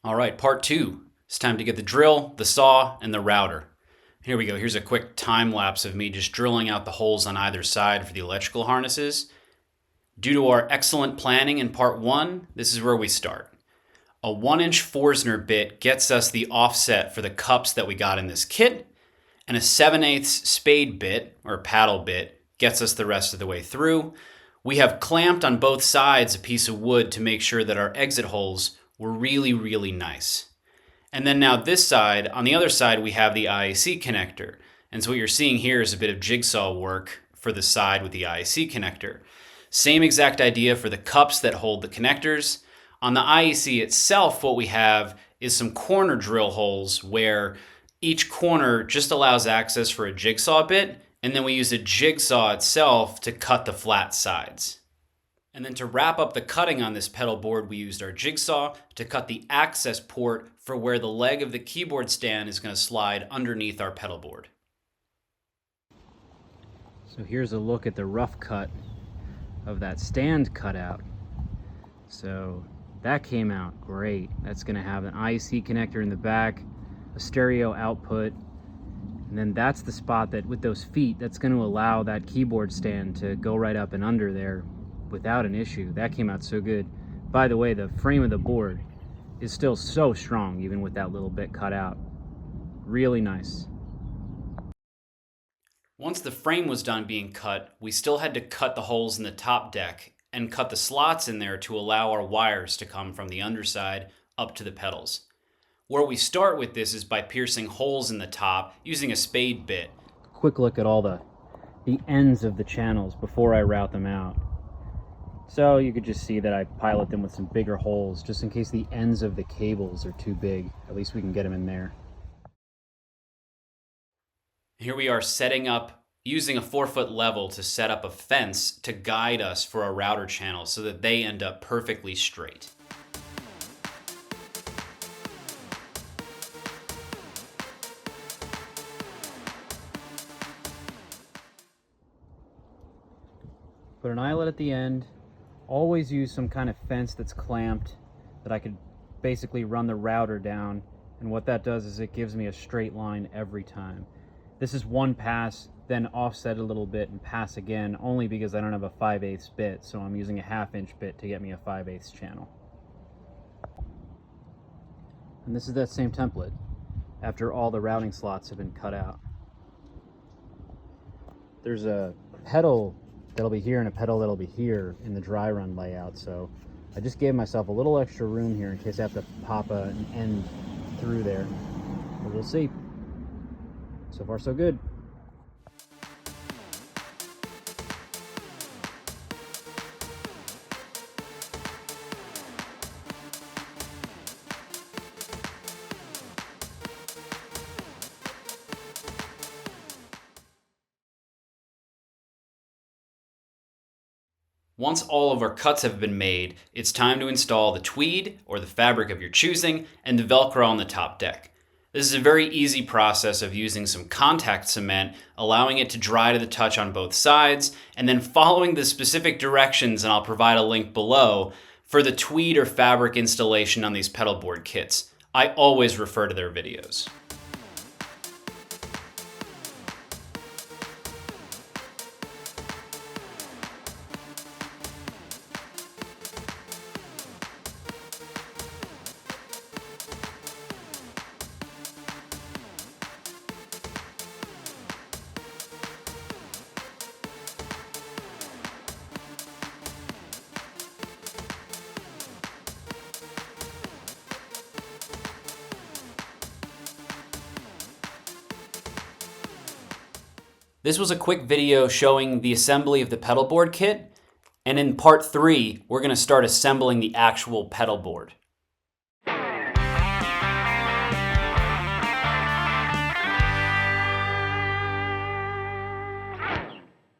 All right, part two. It's time to get the drill, the saw, and the router. Here we go. Here's a quick time lapse of me just drilling out the holes on either side for the electrical harnesses. Due to our excellent planning in part one, this is where we start. A 1-inch Forstner bit gets us the offset for the cups that we got in this kit, and a 7/8 spade bit, or paddle bit, gets us the rest of the way through. We have clamped on both sides a piece of wood to make sure that our exit holes were really nice. And then now this side, on the other side, we have the IAC connector. And so what you're seeing here is a bit of jigsaw work for the side with the IAC connector. Same exact idea for the cups that hold the connectors. On the IAC itself, what we have is some corner drill holes where each corner just allows access for a jigsaw bit, and then we use a jigsaw itself to cut the flat sides. And then to wrap up the cutting on this pedal board, we used our jigsaw to cut the access port for where the leg of the keyboard stand is going to slide underneath our pedal board. So here's a look at the rough cut of that stand cutout. So that came out great. That's going to have an IC connector in the back, a stereo output, and then that's the spot that with those feet, that's going to allow that keyboard stand to go right up and under there without an issue. That came out so good. By the way, the frame of the board is still so strong even with that little bit cut out. Really nice. Once the frame was done being cut, we still had to cut the holes in the top deck and cut the slots in there to allow our wires to come from the underside up to the pedals. Where we start with this is by piercing holes in the top using a spade bit. Quick look at all the ends of the channels before I route them out. So you could just see that I pilot them with some bigger holes just in case the ends of the cables are too big. At least we can get them in there. Here we are setting up, using a 4-foot level to set up a fence to guide us for our router channels so that they end up perfectly straight. Put an eyelet at the end. Always use some kind of fence that's clamped that I could basically run the router down, and what that does is it gives me a straight line every time. This is one pass, then offset a little bit and pass again, only because I don't have a 5/8 bit, so I'm using a 1/2-inch bit to get me a 5/8 channel. And this is that same template after all the routing slots have been cut out. There's a pedal that'll be here and a pedal that'll be here in the dry run layout, so I just gave myself a little extra room here in case I have to pop an end through there. But we'll see. So far so good. Once all of our cuts have been made, it's time to install the TWEED, or the fabric of your choosing, and the Velcro on the top deck. This is a very easy process of using some contact cement, allowing it to dry to the touch on both sides, and then following the specific directions, and I'll provide a link below, for the TWEED or fabric installation on these pedal board kits. I always refer to their videos. This was a quick video showing the assembly of the pedal board kit, and in part 3, we're going to start assembling the actual pedal board.